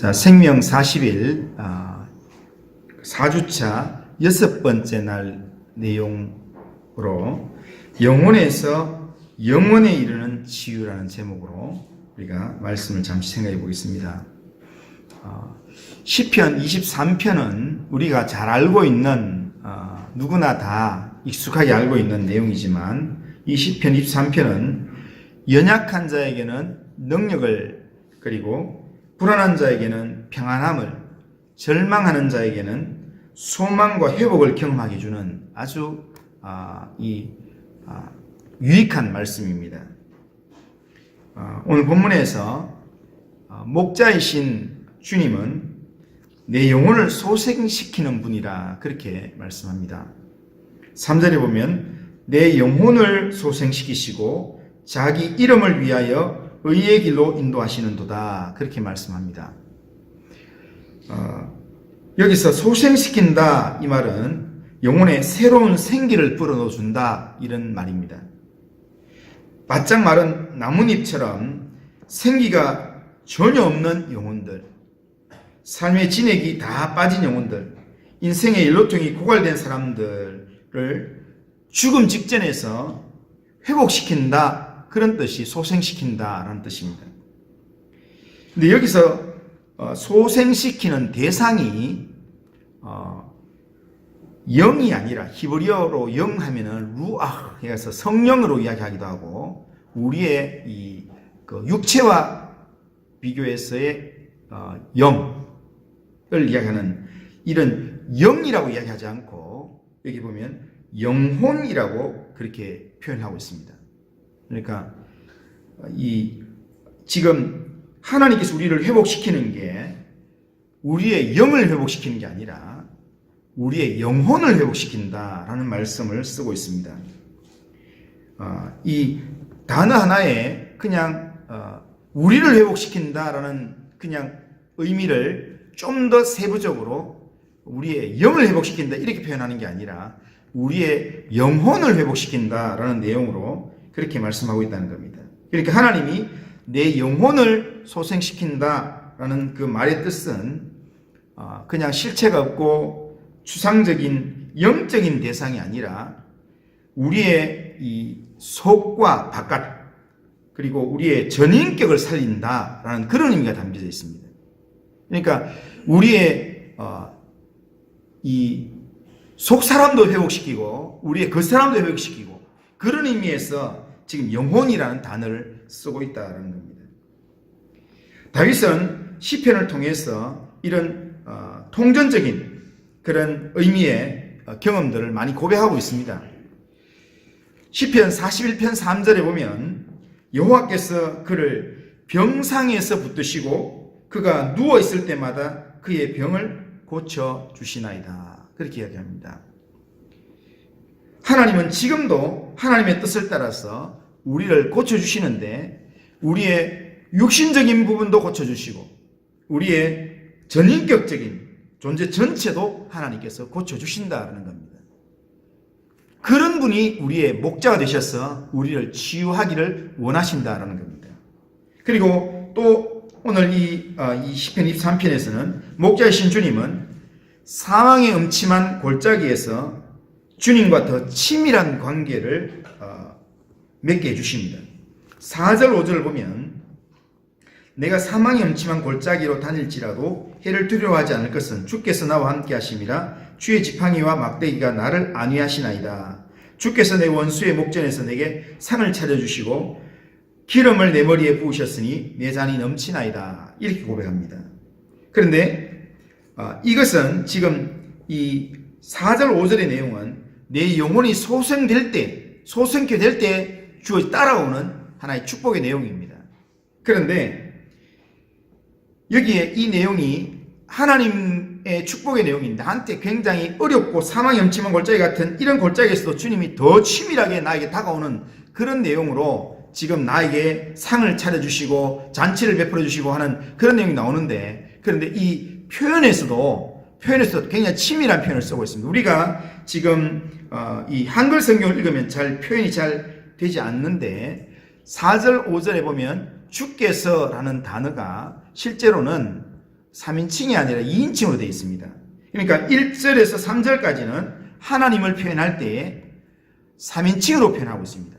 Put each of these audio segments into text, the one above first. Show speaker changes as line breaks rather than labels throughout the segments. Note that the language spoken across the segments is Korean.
자, 생명 40일 4주차 6번째 날 내용으로 영혼에서 영원에 이르는 치유라는 제목으로 우리가 말씀을 잠시 생각해 보겠습니다. 시편 23편은 우리가 잘 알고 있는 누구나 다 익숙하게 알고 있는 내용이지만 이 시편 23편은 연약한 자에게는 능력을, 그리고 불안한 자에게는 평안함을, 절망하는 자에게는 소망과 회복을 경험하게 해주는 아주 유익한 말씀입니다. 오늘 본문에서 목자이신 주님은 내 영혼을 소생시키는 분이라 그렇게 말씀합니다. 3절에 보면 내 영혼을 소생시키시고 자기 이름을 위하여 의의 길로 인도하시는도다 그렇게 말씀합니다. 여기서 소생시킨다 이 말은 영혼에 새로운 생기를 불어넣어준다 이런 말입니다. 바짝 마른 나뭇잎처럼 생기가 전혀 없는 영혼들, 삶의 진액이 다 빠진 영혼들, 인생의 연료통이 고갈된 사람들을 죽음 직전에서 회복시킨다, 그런 뜻이 소생시킨다라는 뜻입니다. 근데 여기서 소생시키는 대상이 영이 아니라, 히브리어로 영 하면은 루아 해서 성령으로 이야기하기도 하고, 우리의 이 육체와 비교해서의 영을 이야기하는 이런 영이라고 이야기하지 않고 여기 보면 영혼이라고 그렇게 표현하고 있습니다. 그러니까 지금 하나님께서 우리를 회복시키는 게 우리의 영을 회복시키는 게 아니라 우리의 영혼을 회복시킨다라는 말씀을 쓰고 있습니다. 이 단어 하나에 그냥 우리를 회복시킨다라는 그냥 의미를 좀 더 세부적으로 우리의 영을 회복시킨다 이렇게 표현하는 게 아니라 우리의 영혼을 회복시킨다라는 내용으로 그렇게 말씀하고 있다는 겁니다. 그러니까 하나님이 내 영혼을 소생시킨다라는 그 말의 뜻은 그냥 실체가 없고 추상적인 영적인 대상이 아니라 우리의 이 속과 바깥, 그리고 우리의 전인격을 살린다라는 그런 의미가 담겨져 있습니다. 그러니까 우리의 이 속 사람도 회복시키고 우리의 겉 사람도 회복시키고, 그런 의미에서 지금 영혼이라는 단어를 쓰고 있다는 겁니다. 다윗은 시편을 통해서 이런 통전적인 그런 의미의 경험들을 많이 고백하고 있습니다. 시편 41편 3절에 보면 여호와께서 그를 병상에서 붙드시고 그가 누워있을 때마다 그의 병을 고쳐주시나이다 그렇게 이야기합니다. 하나님은 지금도 하나님의 뜻을 따라서 우리를 고쳐주시는데 우리의 육신적인 부분도 고쳐주시고 우리의 전인격적인 존재 전체도 하나님께서 고쳐주신다는 겁니다. 그런 분이 우리의 목자가 되셔서 우리를 치유하기를 원하신다는 겁니다. 그리고 또 오늘 이 시편 23편에서는 목자이신 주님은 사망의 음침한 골짜기에서 주님과 더 친밀한 관계를 맺게 해주십니다. 4절 5절을 보면 내가 사망의 음침한 골짜기로 다닐지라도 해를 두려워하지 않을 것은 주께서 나와 함께 하심이라. 주의 지팡이와 막대기가 나를 안위하시나이다. 주께서 내 원수의 목전에서 내게 상을 차려주시고 기름을 내 머리에 부으셨으니 내 잔이 넘치나이다. 이렇게 고백합니다. 그런데 이것은 지금 이 4절 5절의 내용은 내 영혼이 소생될 때 주어 따라오는 하나의 축복의 내용입니다. 그런데 여기에 이 내용이 하나님의 축복의 내용인데 나한테 굉장히 어렵고 사망이 엄침한 골짜기 같은 이런 골짜기에서도 주님이 더 치밀하게 나에게 다가오는 그런 내용으로 지금 나에게 상을 차려주시고 잔치를 베풀어주시고 하는 그런 내용이 나오는데, 그런데 이 표현에서도 굉장히 치밀한 표현을 쓰고 있습니다. 우리가 지금 이 한글 성경을 읽으면 표현이 잘 되지 않는데 4절 5절에 보면 주께서라는 단어가 실제로는 3인칭이 아니라 2인칭으로 되어 있습니다. 그러니까 1절에서 3절까지는 하나님을 표현할 때에 3인칭으로 표현하고 있습니다.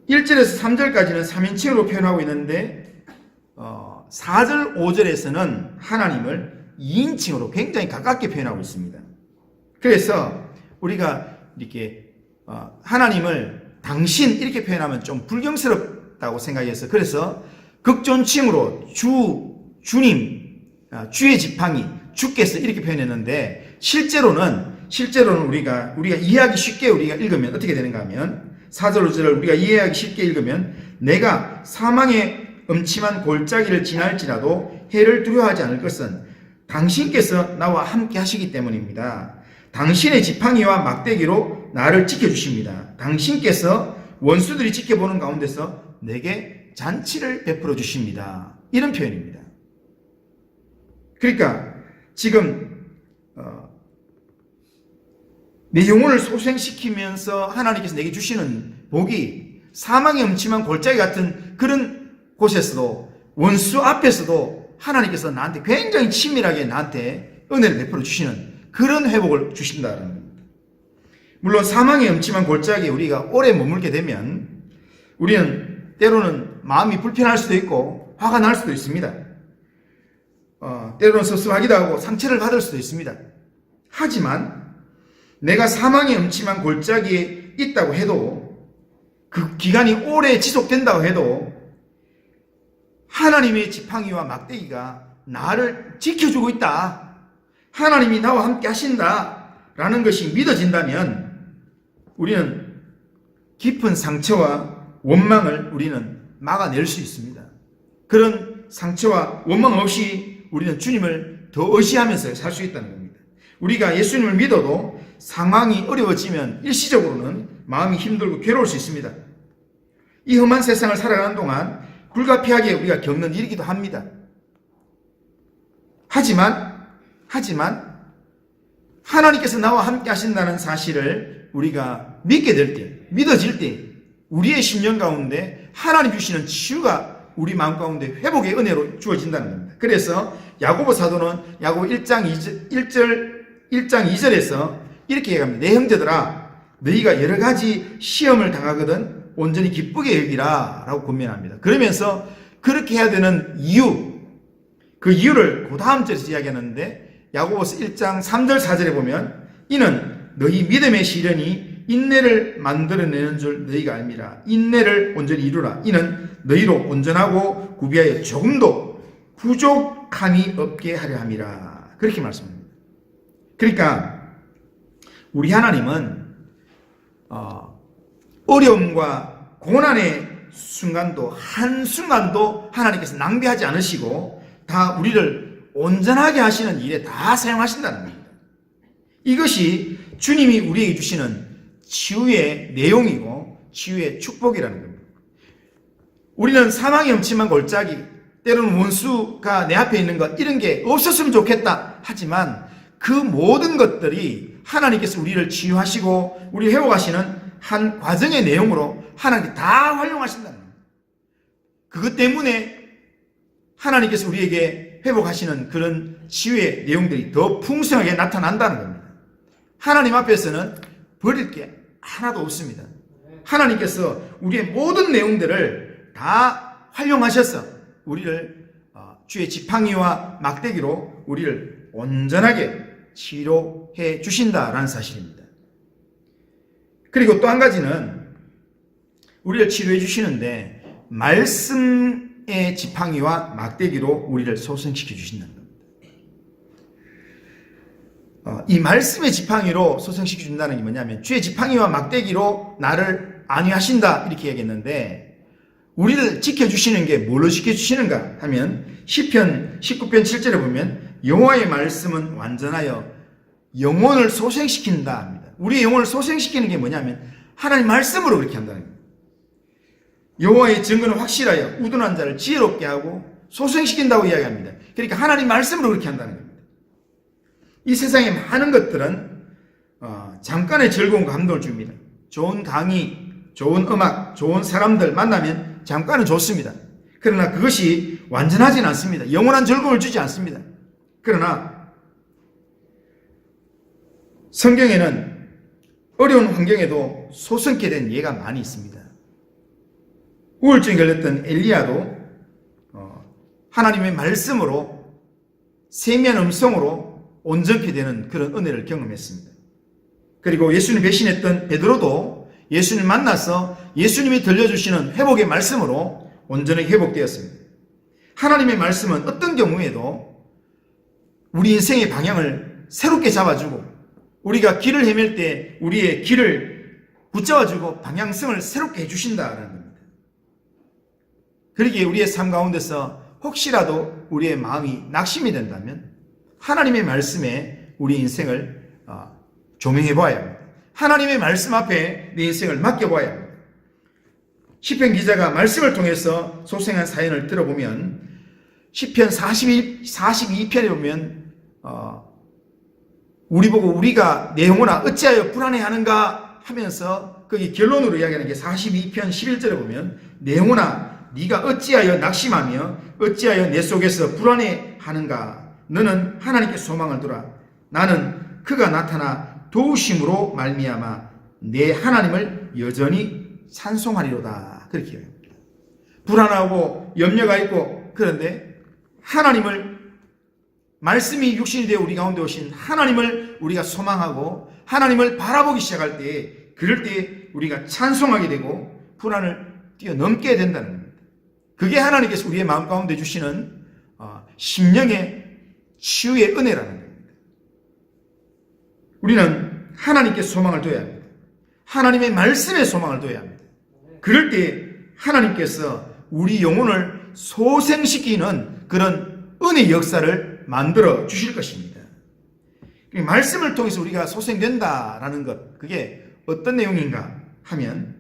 1절에서 3절까지는 3인칭으로 표현하고 있는데 4절, 5절에서는 하나님을 2인칭으로 굉장히 가깝게 표현하고 있습니다. 그래서 우리가 이렇게 하나님을 당신 이렇게 표현하면 좀 불경스럽다고 생각해서 그래서 극존칭으로 주님, 주의 지팡이, 주께서 이렇게 표현했는데 실제로는 우리가 이해하기 쉽게 우리가 읽으면 어떻게 되는가 하면 4절, 5절을 우리가 이해하기 쉽게 읽으면 내가 사망의 음침한 골짜기를 지날지라도 해를 두려워하지 않을 것은 당신께서 나와 함께 하시기 때문입니다. 당신의 지팡이와 막대기로 나를 지켜주십니다. 당신께서 원수들이 지켜보는 가운데서 내게 잔치를 베풀어 주십니다. 이런 표현입니다. 그러니까 지금 내 영혼을 소생시키면서 하나님께서 내게 주시는 복이 사망의 음침한 골짜기 같은 그런 곳에서도 원수 앞에서도 하나님께서 나한테 굉장히 친밀하게 나한테 은혜를 베풀어 주시는 그런 회복을 주신다는 겁니다. 물론 사망의 음침한 골짜기에 우리가 오래 머물게 되면 우리는 때로는 마음이 불편할 수도 있고 화가 날 수도 있습니다. 때로는 섭섭하기도 하고 상처를 받을 수도 있습니다. 하지만 내가 사망의 음침한 골짜기에 있다고 해도 그 기간이 오래 지속된다고 해도 하나님의 지팡이와 막대기가 나를 지켜주고 있다. 하나님이 나와 함께 하신다. 라는 것이 믿어진다면 우리는 깊은 상처와 원망을 우리는 막아낼 수 있습니다. 그런 상처와 원망 없이 우리는 주님을 더 의지하면서 살 수 있다는 겁니다. 우리가 예수님을 믿어도 상황이 어려워지면 일시적으로는 마음이 힘들고 괴로울 수 있습니다. 이 험한 세상을 살아가는 동안 불가피하게 우리가 겪는 일이기도 합니다. 하지만 하나님께서 나와 함께 하신다는 사실을 우리가 믿게 될 때, 믿어질 때 우리의 심령 가운데 하나님 주시는 치유가 우리 마음 가운데 회복의 은혜로 주어진다는 겁니다. 그래서 야고보 사도는 야고보 1장 2절에서 이렇게 얘기합니다. 내 형제들아 너희가 여러 가지 시험을 당하거든 온전히 기쁘게 여기라 라고 권면합니다. 그러면서 그렇게 해야 되는 이유, 그 이유를 그 다음 절에서 이야기하는데 야고보서 1장 3절 4절에 보면 이는 너희 믿음의 시련이 인내를 만들어내는 줄 너희가 알미라. 인내를 온전히 이루라. 이는 너희로 온전하고 구비하여 조금도 부족함이 없게 하려 함이라. 그렇게 말씀합니다. 그러니까 우리 하나님은 어려움과 고난의 순간도 한순간도 하나님께서 낭비하지 않으시고 다 우리를 온전하게 하시는 일에 다 사용하신다는 겁니다. 이것이 주님이 우리에게 주시는 치유의 내용이고 치유의 축복이라는 겁니다. 우리는 사망의 음침한 골짜기, 때로는 원수가 내 앞에 있는 것 이런 게 없었으면 좋겠다 하지만 그 모든 것들이 하나님께서 우리를 치유하시고 우리를 회복하시는 한 과정의 내용으로 하나님이 다 활용하신다는 겁니다. 그것 때문에 하나님께서 우리에게 회복하시는 그런 치유의 내용들이 더 풍성하게 나타난다는 겁니다. 하나님 앞에서는 버릴 게 하나도 없습니다. 하나님께서 우리의 모든 내용들을 다 활용하셔서 우리를 주의 지팡이와 막대기로 우리를 온전하게 치료해 주신다라는 사실입니다. 그리고 또 한 가지는 우리를 치료해 주시는데 말씀의 지팡이와 막대기로 우리를 소생시켜 주신다는 겁니다. 이 말씀의 지팡이로 소생시켜 준다는 게 뭐냐면 주의 지팡이와 막대기로 나를 안위하신다 이렇게 얘기했는데 우리를 지켜주시는 게 뭘로 지켜주시는가 하면 시편 19편 7절에 보면 여호와의 말씀은 완전하여 영혼을 소생시킨다 합니다. 우리의 영혼을 소생시키는 게 뭐냐면 하나님 말씀으로 그렇게 한다는 겁니다. 여호와의 증거는 확실하여 우둔한 자를 지혜롭게 하고 소생시킨다고 이야기합니다. 그러니까 하나님 말씀으로 그렇게 한다는 겁니다. 이 세상의 많은 것들은 잠깐의 즐거움과 감동을 줍니다. 좋은 강의, 좋은 음악, 좋은 사람들 만나면 잠깐은 좋습니다. 그러나 그것이 완전하진 않습니다. 영원한 즐거움을 주지 않습니다. 그러나 성경에는 어려운 환경에도 소성케 된 예가 많이 있습니다. 우울증에 걸렸던 엘리야도 하나님의 말씀으로 세미한 음성으로 온전케 되는 그런 은혜를 경험했습니다. 그리고 예수님 배신했던 베드로도 예수님 만나서 예수님이 들려주시는 회복의 말씀으로 온전히 회복되었습니다. 하나님의 말씀은 어떤 경우에도 우리 인생의 방향을 새롭게 잡아주고 우리가 길을 헤맬 때 우리의 길을 붙잡아주고 방향성을 새롭게 해주신다는 겁니다. 그러기에 우리의 삶 가운데서 혹시라도 우리의 마음이 낙심이 된다면 하나님의 말씀에 우리 인생을 조명해 보아야 합니다. 하나님의 말씀 앞에 내 인생을 맡겨봐야 합니다. 시편 기자가 말씀을 통해서 소생한 사연을 들어보면 시편 42편에 보면 우리 보고 우리가 내 영혼아 어찌하여 불안해하는가 하면서 거기 결론으로 이야기하는 게 42편 11절에 보면 내 영혼아 네가 어찌하여 낙심하며 어찌하여 내 속에서 불안해하는가 너는 하나님께 소망을 두라 나는 그가 나타나 도우심으로 말미암아 내 하나님을 여전히 찬송하리로다. 그렇게 합니다. 불안하고 염려가 있고 그런데 하나님을 말씀이 육신이 되어 우리 가운데 오신 하나님을 우리가 소망하고 하나님을 바라보기 시작할 때 그럴 때 우리가 찬송하게 되고 불안을 뛰어넘게 된다는 겁니다. 그게 하나님께서 우리의 마음 가운데 주시는 심령의 치유의 은혜라는 겁니다. 우리는 하나님께 소망을 둬야 합니다. 하나님의 말씀에 소망을 둬야 합니다. 그럴 때 하나님께서 우리 영혼을 소생시키는 그런 은혜 역사를 만들어 주실 것입니다. 말씀을 통해서 우리가 소생된다라는 것, 그게 어떤 내용인가 하면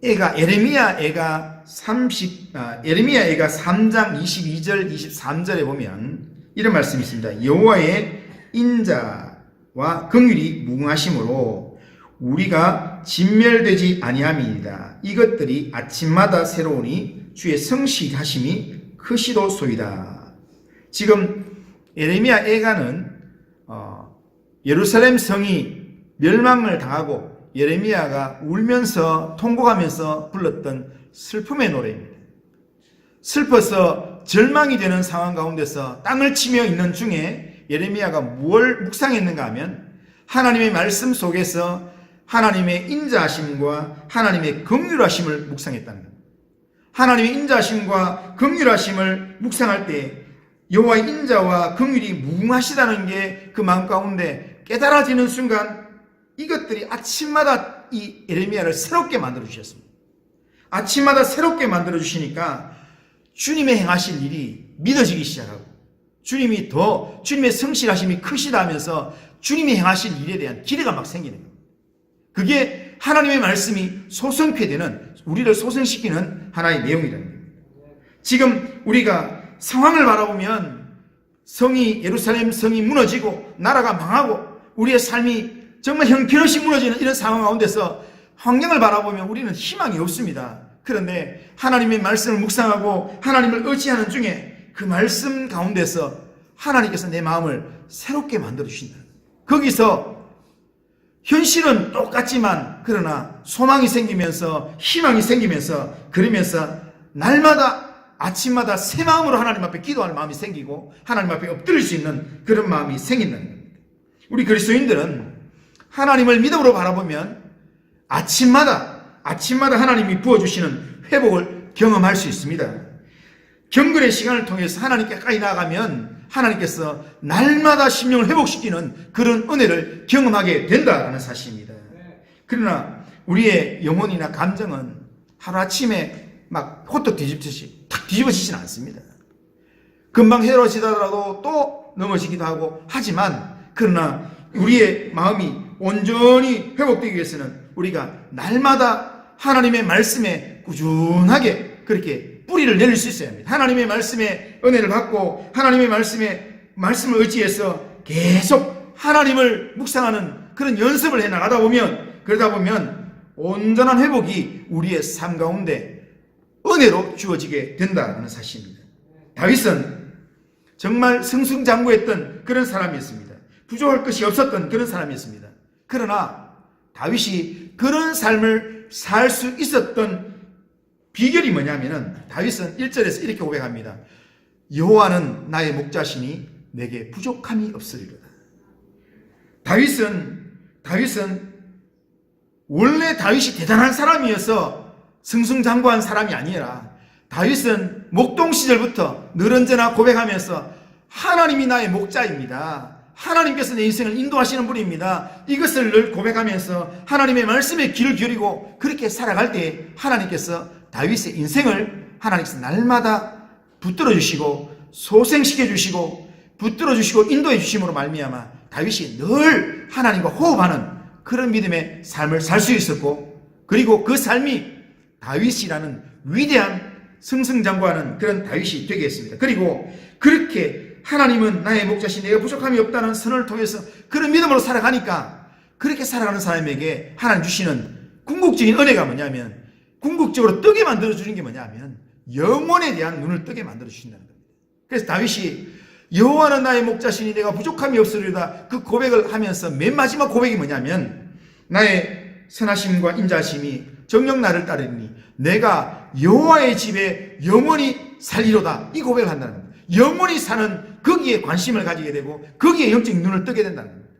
예레미야 애가 3장 22절 23절에 보면 이런 말씀이 있습니다. 여호와의 인자와 긍휼이 무궁하심으로 우리가 진멸되지 아니함이니이다. 이것들이 아침마다 새로우니 주의 성실하심이 크시도소이다. 지금 예레미야 애가는 예루살렘 성이 멸망을 당하고 예레미야가 울면서 통곡하면서 불렀던 슬픔의 노래입니다. 슬퍼서 절망이 되는 상황 가운데서 땅을 치며 있는 중에 예레미야가 무엇을 묵상했는가 하면 하나님의 말씀 속에서 하나님의 인자하심과 하나님의 긍휼하심을 묵상했다는 겁니다. 하나님의 인자하심과 긍휼하심을 묵상할 때 여호와의 인자와 긍휼이 무궁하시다는 게 그 마음 가운데 깨달아지는 순간 이것들이 아침마다 이 예레미야를 새롭게 만들어 주셨습니다. 아침마다 새롭게 만들어 주시니까 주님의 행하실 일이 믿어지기 시작하고 주님의 성실하심이 크시다 하면서 주님이 행하실 일에 대한 기대가 막 생기는 겁니다. 그게 하나님의 말씀이 소성케 되는 우리를 소생시키는 하나의 내용이라는 겁니다. 지금 우리가 상황을 바라보면 예루살렘 성이 무너지고 나라가 망하고 우리의 삶이 정말 형편없이 무너지는 이런 상황 가운데서 환경을 바라보면 우리는 희망이 없습니다. 그런데 하나님의 말씀을 묵상하고 하나님을 의지하는 중에 그 말씀 가운데서 하나님께서 내 마음을 새롭게 만들어 주신다. 거기서 현실은 똑같지만 그러나 소망이 생기면서 희망이 생기면서 그러면서 날마다 아침마다 새 마음으로 하나님 앞에 기도할 마음이 생기고 하나님 앞에 엎드릴 수 있는 그런 마음이 생긴다는 겁니다. 우리 그리스도인들은 하나님을 믿음으로 바라보면 아침마다 하나님이 부어주시는 회복을 경험할 수 있습니다. 경건의 시간을 통해서 하나님께 가까이 나아가면 하나님께서 날마다 심령을 회복시키는 그런 은혜를 경험하게 된다는 사실입니다. 그러나 우리의 영혼이나 감정은 하루아침에 막 호떡 뒤집듯이 탁 뒤집어지지는 않습니다. 금방 헤어지더라도 또 넘어지기도 하고 하지만 그러나 우리의 마음이 온전히 회복되기 위해서는 우리가 날마다 하나님의 말씀에 꾸준하게 그렇게 뿌리를 내릴 수 있어야 합니다. 하나님의 말씀에 은혜를 받고 하나님의 말씀을 의지해서 계속 하나님을 묵상하는 그런 연습을 해 나가다 보면 그러다 보면 온전한 회복이 우리의 삶 가운데 은혜로 주어지게 된다는 사실입니다. 다윗은 정말 승승장구했던 그런 사람이었습니다. 부족할 것이 없었던 그런 사람이었습니다. 그러나 다윗이 그런 삶을 살 수 있었던 비결이 뭐냐면은 다윗은 1절에서 이렇게 고백합니다. 여호와는 나의 목자시니 내게 부족함이 없으리로다. 다윗은 원래 다윗이 대단한 사람이어서 승승장구한 사람이 아니라 다윗은 목동 시절부터 늘 언제나 고백하면서 하나님이 나의 목자입니다. 하나님께서 내 인생을 인도하시는 분입니다. 이것을 늘 고백하면서 하나님의 말씀에 귀를 기울이고 그렇게 살아갈 때 하나님께서 다윗의 인생을 하나님께서 날마다 붙들어 주시고 소생시켜 주시고 붙들어 주시고 인도해 주심으로 말미암아 다윗이 늘 하나님과 호흡하는 그런 믿음의 삶을 살 수 있었고, 그리고 그 삶이 다윗이라는 위대한 승승장구하는 그런 다윗이 되게 했습니다. 그리고 그렇게 하나님은 나의 목자시 내가 부족함이 없다는 선언을 통해서 그런 믿음으로 살아가니까 그렇게 살아가는 사람에게 하나님 주시는 궁극적인 은혜가 뭐냐면, 궁극적으로 뜨게 만들어주는 게 뭐냐면 영혼에 대한 눈을 뜨게 만들어주신다는 겁니다. 그래서 다윗이 여호와는 나의 목자시니 내가 부족함이 없으리로다, 그 고백을 하면서 맨 마지막 고백이 뭐냐면 나의 선하심과 인자하심이 정녕 나를 따르니 내가 여호와의 집에 영원히 살리로다, 이 고백을 한다는 겁니다. 영원히 사는 거기에 관심을 가지게 되고 거기에 영적인 눈을 뜨게 된다는 겁니다.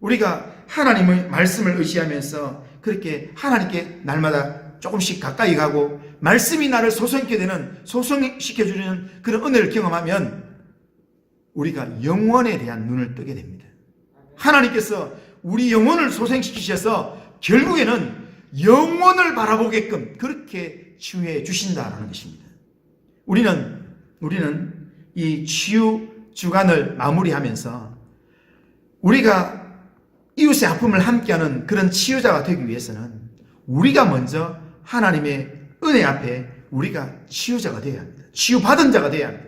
우리가 하나님의 말씀을 의지하면서 그렇게 하나님께 날마다 조금씩 가까이 가고 말씀이 나를 소성시켜주는 그런 은혜를 경험하면 우리가 영원에 대한 눈을 뜨게 됩니다. 하나님께서 우리 영혼을 소생시키셔서 결국에는 영혼을 바라보게끔 그렇게 치유해 주신다는 것입니다. 우리는 이 치유 주간을 마무리하면서 우리가 이웃의 아픔을 함께하는 그런 치유자가 되기 위해서는 우리가 먼저 하나님의 은혜 앞에 우리가 치유자가 되어야 합니다. 치유받은 자가 되어야 합니다.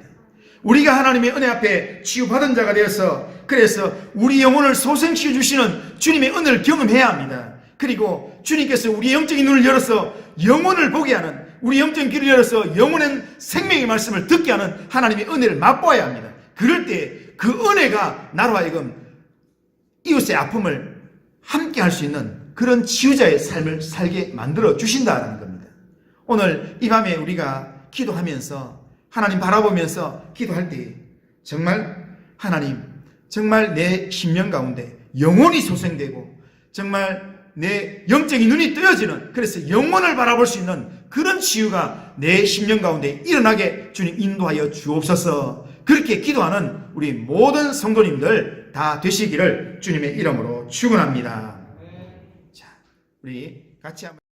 우리가 하나님의 은혜 앞에 치유받은 자가 되어서, 그래서 우리 영혼을 소생시켜 주시는 주님의 은혜를 경험해야 합니다. 그리고 주님께서 우리의 영적인 눈을 열어서 영혼을 보게 하는, 우리 영적인 귀를 열어서 영혼의 생명의 말씀을 듣게 하는 하나님의 은혜를 맛보아야 합니다. 그럴 때 그 은혜가 나로 하여금 이웃의 아픔을 함께 할 수 있는 그런 치유자의 삶을 살게 만들어 주신다는 겁니다. 오늘 이 밤에 우리가 기도하면서 하나님 바라보면서 기도할 때 정말 하나님, 정말 내 심령 가운데 영혼이 소생되고 정말 내 영적인 눈이 뜨여지는, 그래서 영혼을 바라볼 수 있는 그런 치유가 내 심령 가운데 일어나게 주님 인도하여 주옵소서. 그렇게 기도하는 우리 모든 성도님들 다 되시기를 주님의 이름으로 축원합니다. 자, 우리 같이 한번